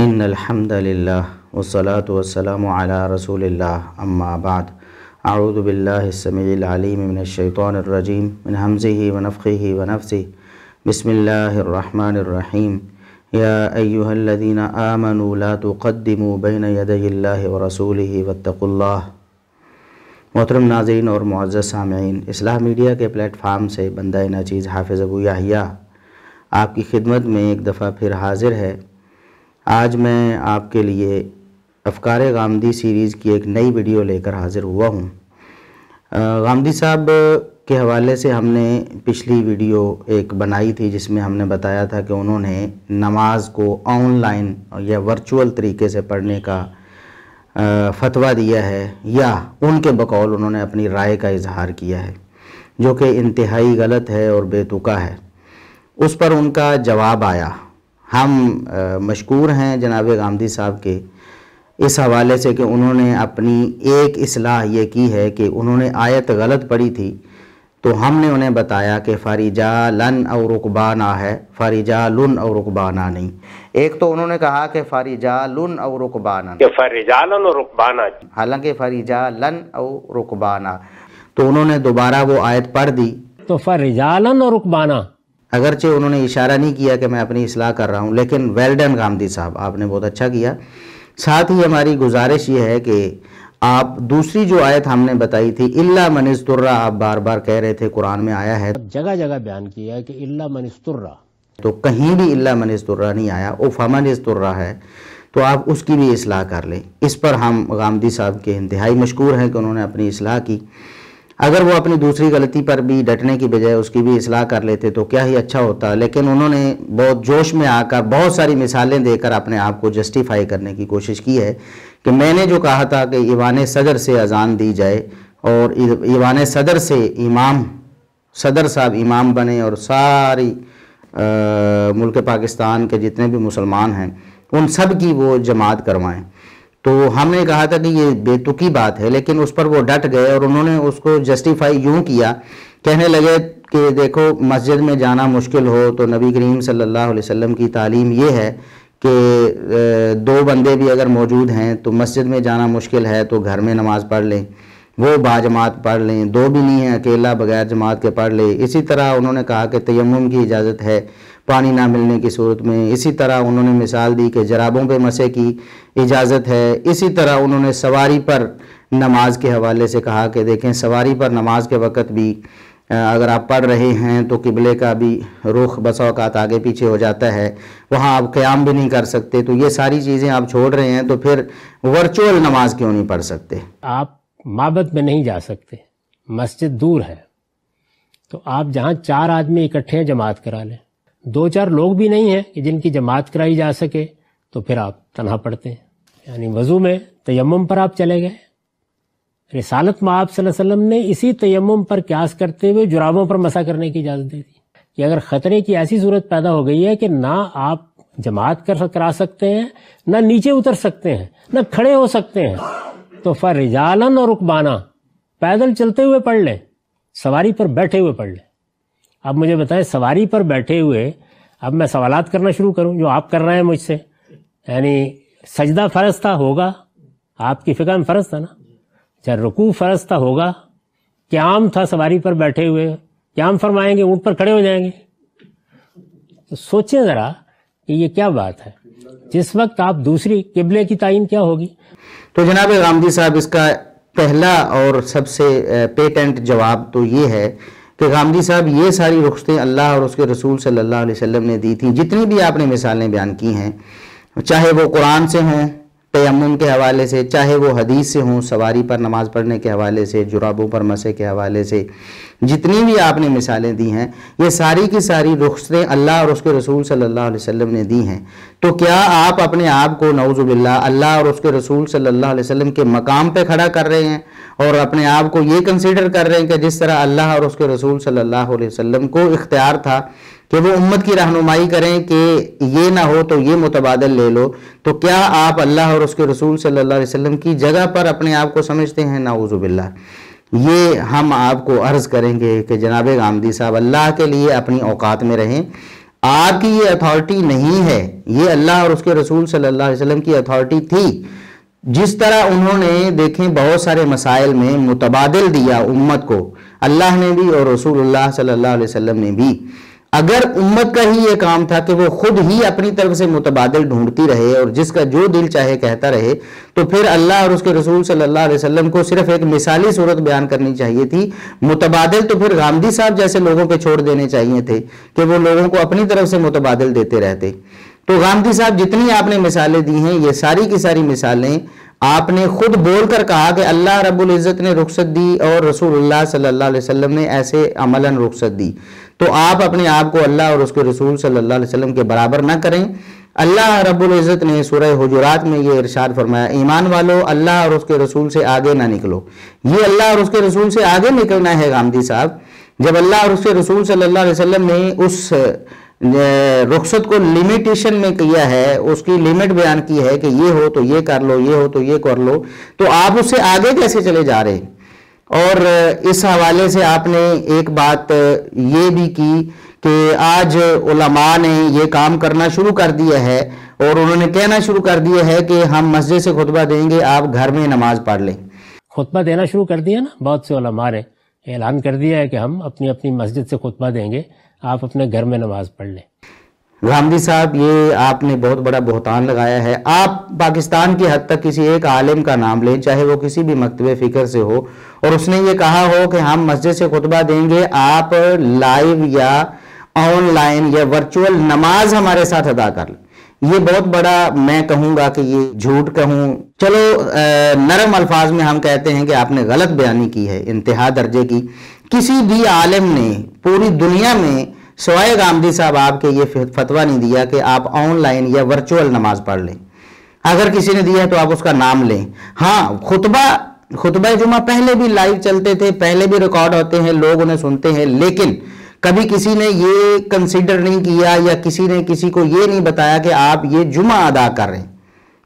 إن الحمد لله والصلاة والسلام على رسول الله أما بعد أعوذ بالله السميع العليم من الشيطان الرجيم من همزه ونفخه ونفثه بسم الله الرحمن الرحيم يا أيها الذين آمنوا لا تقدموا بين يدي الله ورسوله واتقوا الله۔ محترم ناظرین اور معزز سامعین، اصلاح میڈیا کے پلیٹ فارم سے بندہ ناچیز حافظ ابو یحییٰ آپ کی خدمت میں ایک دفعہ پھر حاضر ہے۔ آج میں آپ کے لیے افکار غامدی سیریز کی ایک نئی ویڈیو لے کر حاضر ہوا ہوں۔ غامدی صاحب کے حوالے سے ہم نے پچھلی ویڈیو ایک بنائی تھی جس میں ہم نے بتایا تھا کہ انہوں نے نماز کو آن لائن یا ورچوئل طریقے سے پڑھنے کا فتویٰ دیا ہے، یا ان کے بقول انہوں نے اپنی رائے کا اظہار کیا ہے، جو کہ انتہائی غلط ہے اور بے تکا ہے۔ اس پر ان کا جواب آیا۔ ہم مشکور ہیں جناب غامدی صاحب کے اس حوالے سے کہ انہوں نے اپنی ایک اصلاح یہ کی ہے کہ انہوں نے آیت غلط پڑھی تھی، تو ہم نے انہیں بتایا کہ فارجالن او رکبانا ہے، فارجالن او رکبانا نہیں۔ ایک تو انہوں نے کہا کہ فارجالن او رکبانا، کہ فارجالن اور رکبانا، حالانکہ فارجالن او رکبانا، تو انہوں نے دوبارہ وہ آیت پڑھ دی تو فارجالن اور رکبانا، اگرچہ انہوں نے اشارہ نہیں کیا کہ میں اپنی اصلاح کر رہا ہوں، لیکن ویل ڈن غامدی صاحب، آپ نے بہت اچھا کیا۔ ساتھ ہی ہماری گزارش یہ ہے کہ آپ دوسری جو آیت ہم نے بتائی تھی الا من اضطر، آپ بار بار کہہ رہے تھے قرآن میں آیا ہے، جگہ جگہ بیان کیا ہے کہ الا من اضطر، تو کہیں بھی الا من اضطر نہیں آیا، او فمن اضطر ہے، تو آپ اس کی بھی اصلاح کر لیں۔ اس پر ہم غامدی صاحب کے انتہائی مشکور ہیں کہ انہوں نے اپنی اصلاح کی۔ اگر وہ اپنی دوسری غلطی پر بھی ڈٹنے کی بجائے اس کی بھی اصلاح کر لیتے تو کیا ہی اچھا ہوتا، لیکن انہوں نے بہت جوش میں آ کر بہت ساری مثالیں دے کر اپنے آپ کو جسٹیفائی کرنے کی کوشش کی ہے کہ میں نے جو کہا تھا کہ ایوان صدر سے اذان دی جائے اور ایوان صدر سے امام صدر صاحب امام بنے اور ساری ملک پاکستان کے جتنے بھی مسلمان ہیں ان سب کی وہ جماعت کروائیں، تو ہم نے کہا تھا کہ یہ بے تکی بات ہے، لیکن اس پر وہ ڈٹ گئے اور انہوں نے اس کو جسٹیفائی یوں کیا، کہنے لگے کہ دیکھو مسجد میں جانا مشکل ہو تو نبی کریم صلی اللہ علیہ وسلم کی تعلیم یہ ہے کہ دو بندے بھی اگر موجود ہیں تو مسجد میں جانا مشکل ہے تو گھر میں نماز پڑھ لیں، وہ باجماعت پڑھ لیں، دو بھی نہیں ہیں اکیلا بغیر جماعت کے پڑھ لیں۔ اسی طرح انہوں نے کہا کہ تیمم کی اجازت ہے پانی نہ ملنے کی صورت میں۔ اسی طرح انہوں نے مثال دی کہ جرابوں پہ مسح کی اجازت ہے۔ اسی طرح انہوں نے سواری پر نماز کے حوالے سے کہا کہ دیکھیں سواری پر نماز کے وقت بھی اگر آپ پڑھ رہے ہیں تو قبلے کا بھی رخ بسا اوقات آگے پیچھے ہو جاتا ہے، وہاں آپ قیام بھی نہیں کر سکتے، تو یہ ساری چیزیں آپ چھوڑ رہے ہیں تو پھر ورچوئل نماز کیوں نہیں پڑھ سکتے؟ آپ معبد میں نہیں جا سکتے، مسجد دور ہے، تو آپ جہاں 4 آدمی اکٹھے ہیں جماعت کرا لیں، 2-4 لوگ بھی نہیں ہیں کہ جن کی جماعت کرائی جا سکے تو پھر آپ تنہا پڑھتے ہیں۔ یعنی وضو میں تیمم پر آپ چلے گئے، رسالت میں آپ صلی اللہ علیہ وسلم نے اسی تیمم پر قیاس کرتے ہوئے جرابوں پر مسح کرنے کی اجازت دے دی کہ اگر خطرے کی ایسی صورت پیدا ہو گئی ہے کہ نہ آپ جماعت کرا سکتے ہیں، نہ نیچے اتر سکتے ہیں، نہ کھڑے ہو سکتے ہیں، تو فرجالن اور رکبانا، پیدل چلتے ہوئے پڑھ لیں، سواری پر بیٹھے ہوئے پڑھ لیں۔ اب مجھے بتائیں سواری پر بیٹھے ہوئے اب میں سوالات کرنا شروع کروں جو آپ کر رہے ہیں مجھ سے، یعنی سجدہ فرض تھا ہوگا، آپ کی فقہ میں فرض تھا نا، چاہے رکوع فرض تھا ہوگا، قیام تھا سواری پر بیٹھے ہوئے، قیام فرمائیں گے، اونٹ پر کھڑے ہو جائیں گے، تو سوچیں ذرا کہ یہ کیا بات ہے۔ جس وقت آپ دوسری قبلے کی تعین کیا ہوگی؟ تو جناب غامدی صاحب اس کا پہلا اور سب سے پیٹنٹ جواب تو یہ ہے کہ غامدی صاحب یہ ساری رخصتیں اللہ اور اس کے رسول صلی اللہ علیہ وسلم نے دی تھیں، جتنی بھی آپ نے مثالیں بیان کی ہیں، چاہے وہ قرآن سے ہوں تیمم کے حوالے سے، چاہے وہ حدیث سے ہوں سواری پر نماز پڑھنے کے حوالے سے، جرابوں پر مسح کے حوالے سے، جتنی بھی آپ نے مثالیں دی ہیں یہ ساری کی ساری رخصتیں اللہ اور اس کے رسول صلی اللہ علیہ وسلم نے دی ہیں، تو کیا آپ اپنے آپ کو نعوذ باللہ اللہ اور اس کے رسول صلی اللہ علیہ وسلم کے مقام پہ کھڑا کر رہے ہیں اور اپنے آپ کو یہ کنسیڈر کر رہے ہیں کہ جس طرح اللہ اور اس کے رسول صلی اللہ علیہ وسلم کو اختیار تھا کہ وہ امت کی رہنمائی کریں کہ یہ نہ ہو تو یہ متبادل لے لو، تو کیا آپ اللہ اور اس کے رسول صلی اللہ علیہ وسلم کی جگہ پر اپنے آپ کو سمجھتے ہیں؟ نعوذ باللہ۔ یہ ہم آپ کو عرض کریں گے کہ جناب غامدی صاحب اللہ کے لیے اپنی اوقات میں رہیں، آپ کی یہ اتھارٹی نہیں ہے، یہ اللہ اور اس کے رسول صلی اللہ علیہ وسلم کی اتھارٹی تھی۔ جس طرح انہوں نے دیکھیں بہت سارے مسائل میں متبادل دیا امت کو، اللہ نے بھی اور رسول اللہ صلی اللہ علیہ وسلم نے بھی۔ اگر امت کا ہی یہ کام تھا کہ وہ خود ہی اپنی طرف سے متبادل ڈھونڈتی رہے اور جس کا جو دل چاہے کہتا رہے، تو پھر اللہ اور اس کے رسول صلی اللہ علیہ وسلم کو صرف ایک مثالی صورت بیان کرنی چاہیے تھی۔ متبادل تو پھر غامدی صاحب جیسے لوگوں پہ چھوڑ دینے چاہیے تھے کہ وہ لوگوں کو اپنی طرف سے متبادل دیتے رہتے۔ تو غامدی صاحب جتنی آپ نے مثالیں دی ہیں، یہ ساری کی ساری مثالیں آپ نے خود بول کر کہا کہ اللہ رب العزت نے رخصت دی اور رسول اللہ صلی اللہ علیہ وسلم نے ایسے عملاً رخصت دی، تو آپ اپنے آپ کو اللہ اور اس کے رسول صلی اللہ علیہ وسلم کے برابر نہ کریں۔ اللہ رب العزت نے سورہ حجرات میں یہ ارشاد فرمایا، ایمان والو اللہ اور اس کے رسول سے آگے نہ نکلو۔ یہ اللہ اور اس کے رسول سے آگے نکلنا ہے غامدی صاحب۔ جب اللہ اور اس کے رسول صلی اللہ علیہ وسلم نے اس رخصت کو لیمیٹیشن میں کیا ہے، اس کی لیمٹ بیان کی ہے کہ یہ ہو تو یہ کر لو، یہ ہو تو یہ کر لو، تو آپ اس سے آگے کیسے چلے جا رہے ہیں؟ اور اس حوالے سے آپ نے ایک بات یہ بھی کی کہ آج علماء نے یہ کام کرنا شروع کر دیا ہے اور انہوں نے کہنا شروع کر دیا ہے کہ ہم مسجد سے خطبہ دیں گے، آپ گھر میں نماز پڑھ لیں۔ خطبہ دینا شروع کر دیا نا، بہت سے علماء نے اعلان کر دیا ہے کہ ہم اپنی اپنی مسجد سے خطبہ دیں گے، آپ اپنے گھر میں نماز پڑھ لیں۔ غامدی صاحب، یہ آپ نے بہت بڑا بہتان لگایا ہے۔ آپ پاکستان کی حد تک کسی ایک عالم کا نام لیں، چاہے وہ کسی بھی مکتب فکر سے ہو، اور اس نے یہ کہا ہو کہ ہم مسجد سے خطبہ دیں گے، آپ لائیو یا آن لائن یا ورچوئل نماز ہمارے ساتھ ادا کر لیں۔ یہ بہت بڑا، میں کہوں گا کہ یہ جھوٹ کہوں، چلو نرم الفاظ میں ہم کہتے ہیں کہ آپ نے غلط بیانی کی ہے، انتہا درجے کی۔ کسی بھی عالم نے پوری دنیا میں سوائے غامدی صاحب آپ کے یہ فتویٰ نہیں دیا کہ آپ آن لائن یا ورچوئل نماز پڑھ لیں۔ اگر کسی نے دیا ہے تو آپ اس کا نام لیں۔ ہاں، خطبہ جمعہ پہلے بھی لائیو چلتے تھے، پہلے بھی ریکارڈ ہوتے ہیں، لوگ انہیں سنتے ہیں، لیکن کبھی کسی نے یہ کنسیڈر نہیں کیا یا کسی نے کسی کو یہ نہیں بتایا کہ آپ یہ جمعہ ادا کر رہے ہیں۔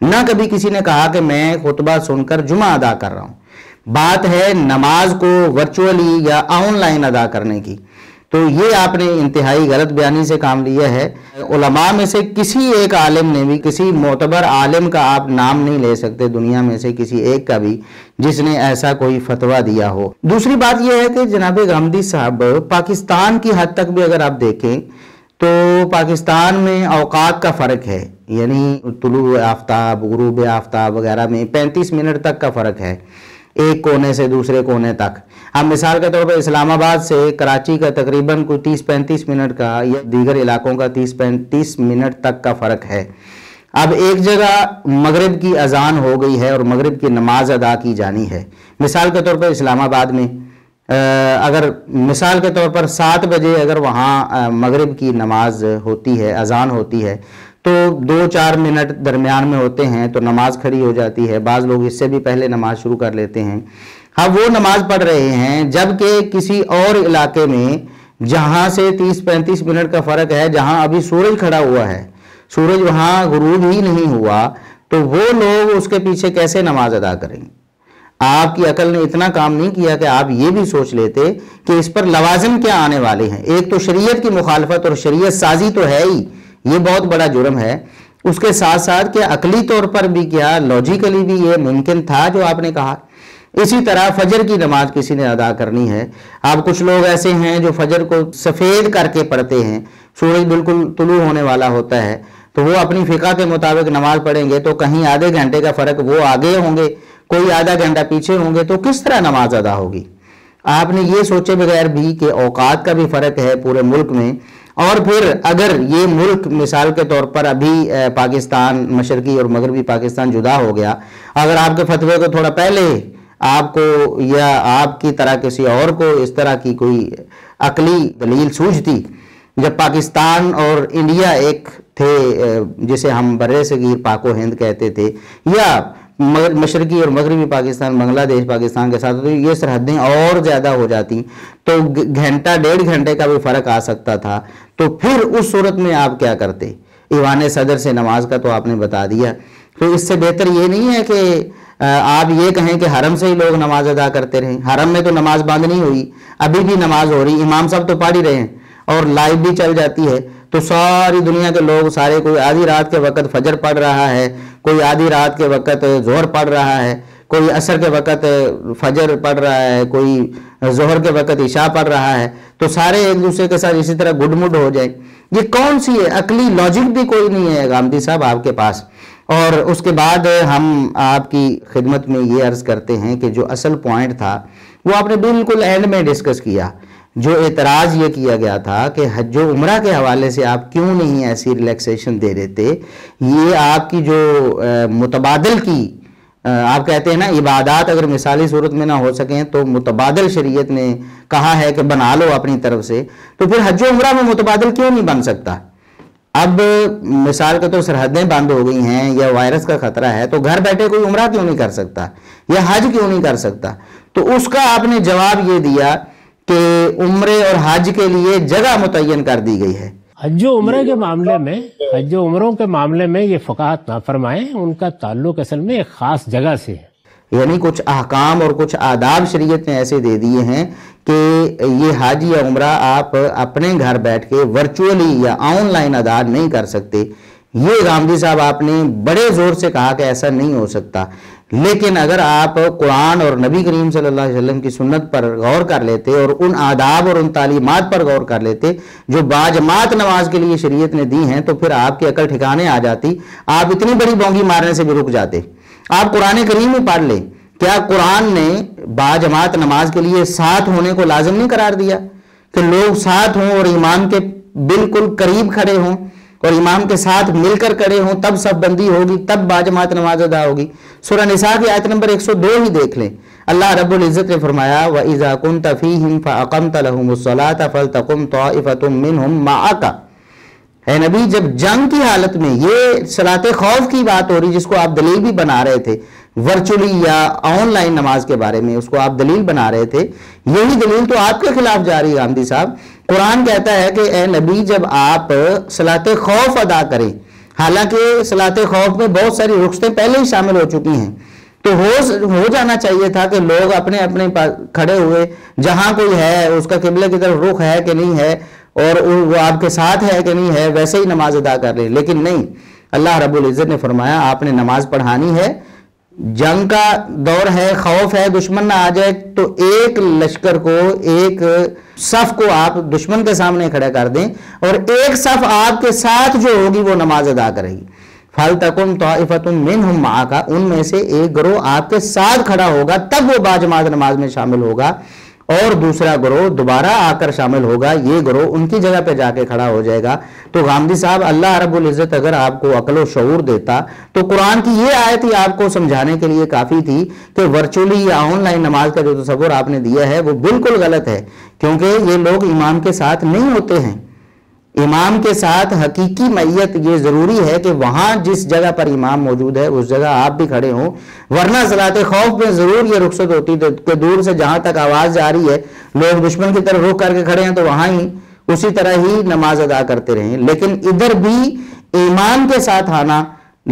نہ کبھی کسی نے کہا کہ میں خطبہ سن کر جمعہ ادا کر رہا ہوں۔ بات ہے نماز کو ورچوئلی یا آن لائن ادا کرنے کی۔ تو یہ آپ نے انتہائی غلط بیانی سے کام لیا ہے۔ علماء میں سے کسی ایک عالم نے بھی، کسی معتبر عالم کا آپ نام نہیں لے سکتے دنیا میں سے کسی ایک کا بھی جس نے ایسا کوئی فتویٰ دیا ہو۔ دوسری بات یہ ہے کہ جناب غامدی صاحب، پاکستان کی حد تک بھی اگر آپ دیکھیں تو پاکستان میں اوقات کا فرق ہے، یعنی طلوع آفتاب، غروب آفتاب وغیرہ میں 35 منٹ تک کا فرق ہے، ایک کونے سے دوسرے کونے تک۔ ہم مثال کے طور پر اسلام آباد سے کراچی کا تقریباً کوئی 30-35 منٹ کا یا دیگر علاقوں کا 30-35 منٹ تک کا فرق ہے۔ اب ایک جگہ مغرب کی اذان ہو گئی ہے اور مغرب کی نماز ادا کی جانی ہے، مثال کے طور پر اسلام آباد میں اگر مثال کے طور پر 7 بجے اگر وہاں مغرب کی نماز ہوتی ہے، اذان ہوتی ہے، تو 2-4 منٹ درمیان میں ہوتے ہیں تو نماز کھڑی ہو جاتی ہے، بعض لوگ اس سے بھی پہلے نماز شروع کر لیتے ہیں۔ اب وہ نماز پڑھ رہے ہیں، جبکہ کسی اور علاقے میں جہاں سے 30-35 منٹ کا فرق ہے، جہاں ابھی سورج کھڑا ہوا ہے، سورج وہاں غروب ہی نہیں ہوا، تو وہ لوگ اس کے پیچھے کیسے نماز ادا کریں گے؟ آپ کی عقل نے اتنا کام نہیں کیا کہ آپ یہ بھی سوچ لیتے کہ اس پر لوازم کیا آنے والے ہیں۔ ایک تو شریعت کی مخالفت اور شریعت سازی تو ہے ہی، یہ بہت بڑا جرم ہے، اس کے ساتھ ساتھ کیا عقلی طور پر بھی، کیا لاجیکلی بھی یہ ممکن تھا جو آپ نے کہا؟ اسی طرح فجر کی نماز کسی نے ادا کرنی ہے، اب کچھ لوگ ایسے ہیں جو فجر کو سفید کر کے پڑھتے ہیں، سورج بالکل طلوع ہونے والا ہوتا ہے، تو وہ اپنی فقہ کے مطابق نماز پڑھیں گے تو کہیں آدھے گھنٹے کا فرق، وہ آگے ہوں گے، کوئی آدھا گھنٹہ پیچھے ہوں گے، تو کس طرح نماز ادا ہوگی؟ آپ نے یہ سوچے بغیر بھی کہ اوقات کا بھی فرق ہے پورے ملک میں، اور پھر اگر یہ ملک مثال کے طور پر ابھی پاکستان مشرقی اور مغربی پاکستان جدا ہو گیا، اگر آپ کے فتوے کو تھوڑا پہلے آپ کو یا آپ کی طرح کسی اور کو اس طرح کی کوئی عقلی دلیل سوجھتی، جب پاکستان اور انڈیا ایک تھے جسے ہم برے صغیر پاک و ہند کہتے تھے، یا مشرقی اور مغربی پاکستان بنگلہ دیش پاکستان کے ساتھ، تو یہ سرحدیں اور زیادہ ہو جاتی، تو گھنٹہ 1.5 گھنٹے کا بھی فرق آ سکتا تھا، تو پھر اس صورت میں آپ کیا کرتے؟ ایوان صدر سے نماز کا تو آپ نے بتا دیا، تو اس سے بہتر یہ نہیں ہے کہ آپ یہ کہیں کہ حرم سے ہی لوگ نماز ادا کرتے رہیں۔ حرم میں تو نماز بند نہیں ہوئی، ابھی بھی نماز ہو رہی، امام صاحب تو پڑھ ہی رہے ہیں اور لائیو بھی چل جاتی ہے، تو ساری دنیا کے لوگ سارے، کوئی آدھی رات کے وقت فجر پڑھ رہا ہے، کوئی آدھی رات کے وقت ظہر پڑھ رہا ہے، کوئی عصر کے وقت فجر پڑھ رہا ہے، کوئی ظہر کے وقت عشاء پڑھ رہا ہے، تو سارے ایک دوسرے کے ساتھ اسی طرح گڈ مڈ ہو جائیں. یہ کون سی ہے؟ عقلی لاجک بھی کوئی نہیں ہے غامدی صاحب آپ کے پاس. اور اس کے بعد ہم آپ کی خدمت میں یہ عرض کرتے ہیں کہ جو اصل پوائنٹ تھا وہ آپ نے بالکل اینڈ میں ڈسکس کیا. جو اعتراض یہ کیا گیا تھا کہ حج و عمرہ کے حوالے سے آپ کیوں نہیں ایسی ریلیکسیشن دے دیتے. یہ آپ کی جو متبادل کی آپ کہتے ہیں نا عبادات اگر مثالی صورت میں نہ ہو سکیں تو متبادل شریعت نے کہا ہے کہ بنا لو اپنی طرف سے، تو پھر حج و عمرہ میں متبادل کیوں نہیں بن سکتا؟ اب مثال کے تو سرحدیں بند ہو گئی ہیں یا وائرس کا خطرہ ہے، تو گھر بیٹھے کوئی عمرہ کیوں نہیں کر سکتا یا حج کیوں نہیں کر سکتا؟ تو اس کا آپ نے جواب یہ دیا کہ عمرے اور حج کے لیے جگہ متعین کر دی گئی ہے. حج و عمرے کے معاملے میں، حج و عمروں کے معاملے میں یہ فقاہت نہ فرمائیں، ان کا تعلق اصل میں ایک خاص جگہ سے ہے. یعنی کچھ احکام اور کچھ آداب شریعت نے ایسے دے دیے ہیں کہ یہ حج یا عمرہ آپ اپنے گھر بیٹھ کے ورچولی یا آن لائن ادا نہیں کر سکتے. یہ غامدی صاحب آپ نے بڑے زور سے کہا کہ ایسا نہیں ہو سکتا. لیکن اگر آپ قرآن اور نبی کریم صلی اللہ علیہ وسلم کی سنت پر غور کر لیتے اور ان آداب اور ان تعلیمات پر غور کر لیتے جو باجماعت نماز کے لیے شریعت نے دی ہیں، تو پھر آپ کی عقل ٹھکانے آ جاتی. آپ اتنی بڑی بونگی مارنے سے بھی رک جاتے. آپ قرآن کریم میں پڑھ لیں، کیا قرآن نے باجماعت نماز کے لیے ساتھ ہونے کو لازم نہیں قرار دیا کہ لوگ ساتھ ہوں اور امام کے بالکل قریب کھڑے ہوں اور امام کے ساتھ مل کر کھڑے ہوں، تب صف بندی ہوگی، تب باجماعت نماز ادا ہوگی؟ سورہ نساء کی آیت نمبر 102 ہی دیکھ لیں. اللہ رب العزت نے فرمایا وَإِذَا كُنْتَ فِيهِمْ فَأَقَمْتَ لَهُمُ الصَّلَاةَ فَلْتَقُمْ طَائِفَةٌ مِّنْهُمْ مَعَكَ. اے نبی، جب جنگ کی حالت میں، یہ صلاۃ خوف کی بات ہو رہی جس کو آپ دلیل بھی بنا رہے تھے ورچولی یا آن لائن نماز کے بارے میں، اس کو آپ دلیل بنا رہے تھے، یہی دلیل تو آپ کے خلاف جا رہی ہے غامدی صاحب. قرآن کہتا ہے کہ اے نبی جب آپ صلاۃ خوف ادا کریں، حالانکہ صلاۃ خوف میں بہت ساری رخصتیں پہلے ہی شامل ہو چکی ہیں، تو ہو جانا چاہیے تھا کہ لوگ اپنے اپنے کھڑے ہوئے، جہاں کوئی ہے اس کا قبلے کی طرف رخ ہے کہ نہیں ہے اور وہ آپ کے ساتھ ہے کہ نہیں ہے، ویسے ہی نماز ادا کر لیں. لیکن نہیں، اللہ رب العزت نے فرمایا آپ نے نماز پڑھانی ہے. جنگ کا دور ہے، خوف ہے دشمن نہ آ جائے، تو ایک لشکر کو، ایک صف کو آپ دشمن کے سامنے کھڑا کر دیں اور ایک صف آپ کے ساتھ جو ہوگی وہ نماز ادا کرے گی. فَلْتَقُمْ طَائِفَةٌ مِّنْهُمْ مَعَكَ، ان میں سے ایک گروہ آپ کے ساتھ کھڑا ہوگا، تب وہ باجماعت نماز میں شامل ہوگا، اور دوسرا گروہ دوبارہ آ کر شامل ہوگا، یہ گروہ ان کی جگہ پہ جا کے کھڑا ہو جائے گا. تو غامدی صاحب اللہ رب العزت اگر آپ کو عقل و شعور دیتا تو قرآن کی یہ آیت ہی آپ کو سمجھانے کے لیے کافی تھی کہ ورچولی یا آن لائن نماز کا جو تصور آپ نے دیا ہے وہ بالکل غلط ہے، کیونکہ یہ لوگ امام کے ساتھ نہیں ہوتے ہیں. امام کے ساتھ حقیقی معیت یہ ضروری ہے کہ وہاں جس جگہ پر امام موجود ہے اس جگہ آپ بھی کھڑے ہوں، ورنہ صلاۃ خوف میں ضرور یہ رخصت ہوتی کہ دور سے جہاں تک آواز جا رہی ہے لوگ دشمن کی طرف رخ کر کے کھڑے ہیں تو وہاں ہی اسی طرح ہی نماز ادا کرتے رہیں. لیکن ادھر بھی امام کے ساتھ آنا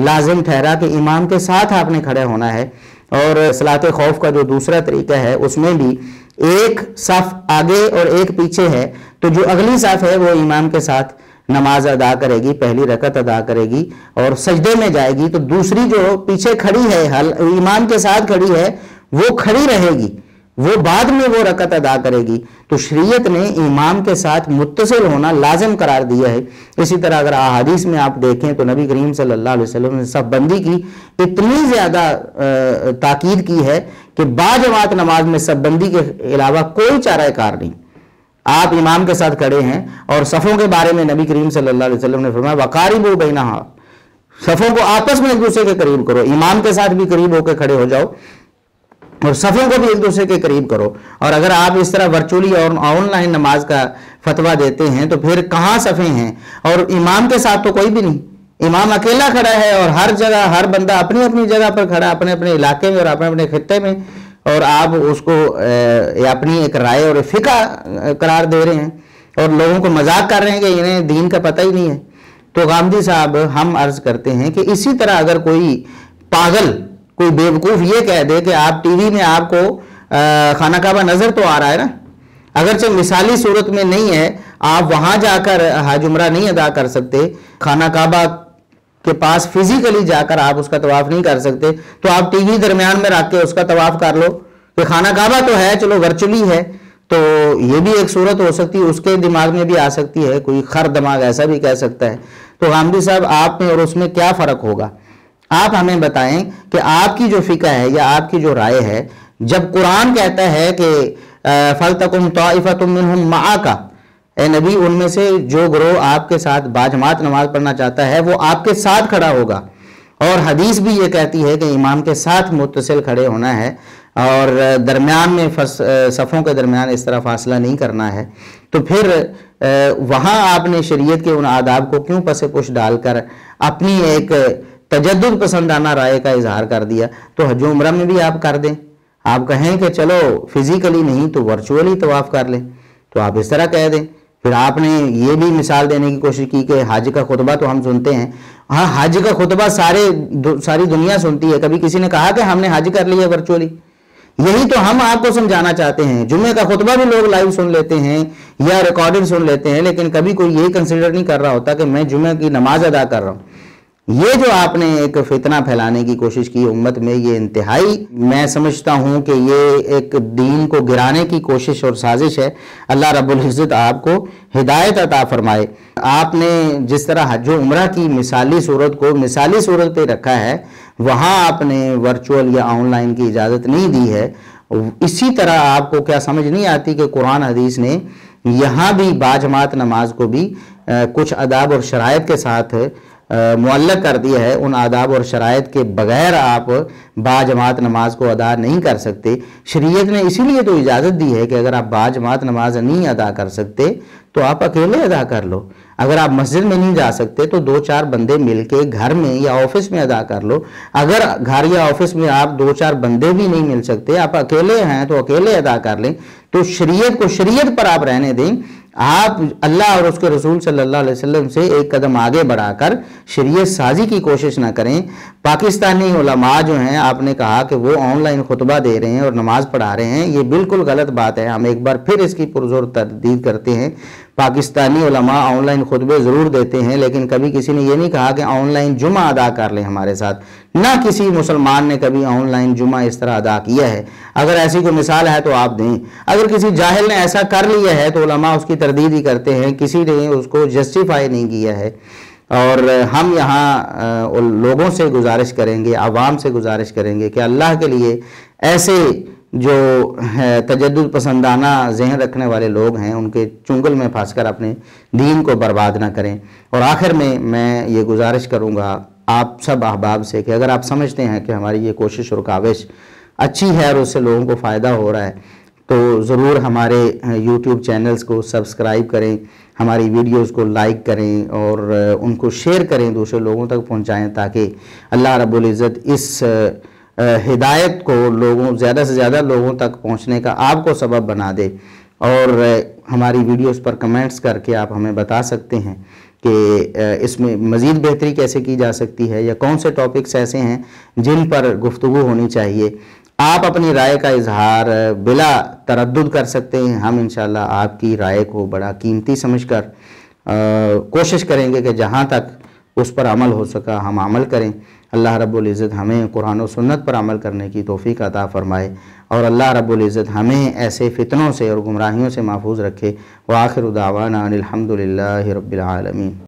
لازم ٹھہرا کہ امام کے ساتھ آپ نے کھڑے ہونا ہے. اور صلاۃ خوف کا جو دوسرا طریقہ ہے اس میں بھی ایک صف آگے اور ایک پیچھے ہے، تو جو اگلی صف ہے وہ امام کے ساتھ نماز ادا کرے گی، پہلی رکعت ادا کرے گی اور سجدے میں جائے گی، تو دوسری جو پیچھے کھڑی ہے امام کے ساتھ کھڑی ہے وہ کھڑی رہے گی، وہ بعد میں وہ رکعت ادا کرے گی. تو شریعت نے امام کے ساتھ متصل ہونا لازم قرار دیا ہے. اسی طرح اگر احادیث میں آپ دیکھیں تو نبی کریم صلی اللہ علیہ وسلم نے صف بندی کی اتنی زیادہ تاکید کی ہے کہ باجماعت نماز میں صف بندی کے علاوہ کوئی چارہ کار نہیں. آپ امام کے ساتھ کھڑے ہیں اور صفوں کے بارے میں نبی کریم صلی اللہ علیہ وسلم نے فرمایا وَقَارِبُوا بَيْنَهَا، صفوں کو آپس میں ایک دوسرے کے قریب کرو، امام کے ساتھ بھی قریب ہو کے کھڑے ہو جاؤ اور صفوں کو بھی ایک دوسرے کے قریب کرو. اور اگر آپ اس طرح ورچولی اور آن لائن نماز کا فتویٰ دیتے ہیں تو پھر کہاں صفیں ہیں؟ اور امام کے ساتھ تو کوئی بھی نہیں، امام اکیلا کھڑا ہے اور ہر جگہ ہر بندہ اپنی اپنی جگہ پر کھڑا، اپنے اپنے علاقے میں اور اپنے اپنے خطے میں، اور آپ اس کو اپنی ایک رائے اور فقہ قرار دے رہے ہیں اور لوگوں کو مذاق کر رہے ہیں کہ انہیں دین کا پتہ ہی نہیں ہے. تو غامدی صاحب ہم عرض کرتے ہیں کہ اسی طرح اگر کوئی پاگل، کوئی بیوقوف یہ کہہ دے کہ آپ ٹی وی میں آپ کو خانہ کعبہ نظر تو آ رہا ہے نا، اگرچہ مثالی صورت میں نہیں ہے، آپ وہاں جا کر حج عمرہ نہیں ادا کر سکتے، خانہ کعبہ کے پاس فزیکلی جا کر آپ اس کا طواف نہیں کر سکتے، تو آپ ٹی وی درمیان میں رکھ کے اس کا طواف کر لو کہ خانہ کعبہ تو ہے، چلو ورچولی ہے، تو یہ بھی ایک صورت ہو سکتی ہے، اس کے دماغ میں بھی آ سکتی ہے، کوئی خر دماغ ایسا بھی کہہ سکتا ہے۔ تو غامدی صاحب آپ میں اور اس میں کیا فرق ہوگا؟ آپ ہمیں بتائیں کہ آپ کی جو فقہ ہے یا آپ کی جو رائے ہے، جب قرآن کہتا ہے کہ فَلْتَقُمْ طَائِفَةٌ مِّنْهُمْ مَعَكَ، اے نبی ان میں سے جو گروہ آپ کے ساتھ باجماعت نماز پڑھنا چاہتا ہے وہ آپ کے ساتھ کھڑا ہوگا، اور حدیث بھی یہ کہتی ہے کہ امام کے ساتھ متصل کھڑے ہونا ہے اور درمیان میں صفوں کے درمیان اس طرح فاصلہ نہیں کرنا ہے، تو پھر وہاں آپ نے شریعت کے ان آداب کو کیوں پس پش ڈال کر اپنی ایک تجدد پسندانہ رائے کا اظہار کر دیا؟ تو حج و عمرہ میں بھی آپ کر دیں، آپ کہیں کہ چلو فزیکلی نہیں تو ورچولی طواف کر لیں، تو آپ اس طرح کہہ دیں۔ پھر آپ نے یہ بھی مثال دینے کی کوشش کی کہ حج کا خطبہ تو ہم سنتے ہیں، ہاں حج کا خطبہ ساری دنیا سنتی ہے، کبھی کسی نے کہا کہ ہم نے حج کر لیا ورچولی؟ یہی تو ہم آپ کو سمجھانا چاہتے ہیں۔ جمعے کا خطبہ بھی لوگ لائیو سن لیتے ہیں یا ریکارڈنگ سن لیتے ہیں، لیکن کبھی کوئی یہی کنسیڈر نہیں کر رہا ہوتا کہ میں جمعے کی نماز ادا کر رہا ہوں۔ یہ جو آپ نے ایک فتنہ پھیلانے کی کوشش کی امت میں، یہ انتہائی میں سمجھتا ہوں کہ یہ ایک دین کو گرانے کی کوشش اور سازش ہے۔ اللہ رب العزت آپ کو ہدایت عطا فرمائے۔ آپ نے جس طرح حج و عمرہ کی مثالی صورت کو مثالی صورت پہ رکھا ہے، وہاں آپ نے ورچوئل یا آن لائن کی اجازت نہیں دی ہے۔ اسی طرح آپ کو کیا سمجھ نہیں آتی کہ قرآن حدیث نے یہاں بھی باجماعت نماز کو بھی کچھ آداب اور شرائط کے ساتھ معلق کر دیا ہے۔ ان آداب اور شرائط کے بغیر آپ باجماعت نماز کو ادا نہیں کر سکتے۔ شریعت نے اسی لیے تو اجازت دی ہے کہ اگر آپ باجماعت نماز نہیں ادا کر سکتے تو آپ اکیلے ادا کر لو۔ اگر آپ مسجد میں نہیں جا سکتے تو 2-4 بندے مل کے گھر میں یا آفس میں ادا کر لو۔ اگر گھر یا آفس میں آپ 2-4 بندے بھی نہیں مل سکتے، آپ اکیلے ہیں تو اکیلے ادا کر لیں۔ تو شریعت کو شریعت پر آپ رہنے دیں، آپ اللہ اور اس کے رسول صلی اللہ علیہ وسلم سے ایک قدم آگے بڑھا کر شریعت سازی کی کوشش نہ کریں۔ پاکستانی علماء جو ہیں، آپ نے کہا کہ وہ آن لائن خطبہ دے رہے ہیں اور نماز پڑھا رہے ہیں، یہ بالکل غلط بات ہے۔ ہم ایک بار پھر اس کی پرزور تردید کرتے ہیں۔ پاکستانی علماء آن لائن خطبے ضرور دیتے ہیں، لیکن کبھی کسی نے یہ نہیں کہا کہ آن لائن جمعہ ادا کر لیں ہمارے ساتھ۔ نہ کسی مسلمان نے کبھی آن لائن جمعہ اس طرح ادا کیا ہے۔ اگر ایسی کوئی مثال ہے تو آپ دیں۔ اگر کسی جاہل نے ایسا کر لیا ہے تو علماء اس کی تردید ہی کرتے ہیں، کسی نے اس کو جسٹیفائی نہیں کیا ہے۔ اور ہم یہاں لوگوں سے گزارش کریں گے، عوام سے گزارش کریں گے کہ اللہ کے لیے ایسے جو تجدد پسندانہ ذہن رکھنے والے لوگ ہیں ان کے چنگل میں پھنس کر اپنے دین کو برباد نہ کریں۔ اور آخر میں یہ گزارش کروں گا آپ سب احباب سے کہ اگر آپ سمجھتے ہیں کہ ہماری یہ کوشش اور کاوش اچھی ہے اور اس سے لوگوں کو فائدہ ہو رہا ہے تو ضرور ہمارے یوٹیوب چینلز کو سبسکرائب کریں، ہماری ویڈیوز کو لائک کریں اور ان کو شیئر کریں، دوسرے لوگوں تک پہنچائیں تاکہ اللہ رب العزت اس ہدایت کو زیادہ سے زیادہ لوگوں تک پہنچنے کا آپ کو سبب بنا دے۔ اور ہماری ویڈیوز پر کمنٹس کر کے آپ ہمیں بتا سکتے ہیں کہ اس میں مزید بہتری کیسے کی جا سکتی ہے یا کون سے ٹاپکس ایسے ہیں جن پر گفتگو ہونی چاہیے۔ آپ اپنی رائے کا اظہار بلا تردد کر سکتے ہیں۔ ہم انشاءاللہ آپ کی رائے کو بڑا قیمتی سمجھ کر کوشش کریں گے کہ جہاں تک اس پر عمل ہو سکا ہم عمل کریں۔ اللہ رب العزت ہمیں قرآن و سنت پر عمل کرنے کی توفیق عطا فرمائے، اور اللہ رب العزت ہمیں ایسے فتنوں سے اور گمراہیوں سے محفوظ رکھے۔ وآخر دعوانا ان الحمد للہ رب العالمین۔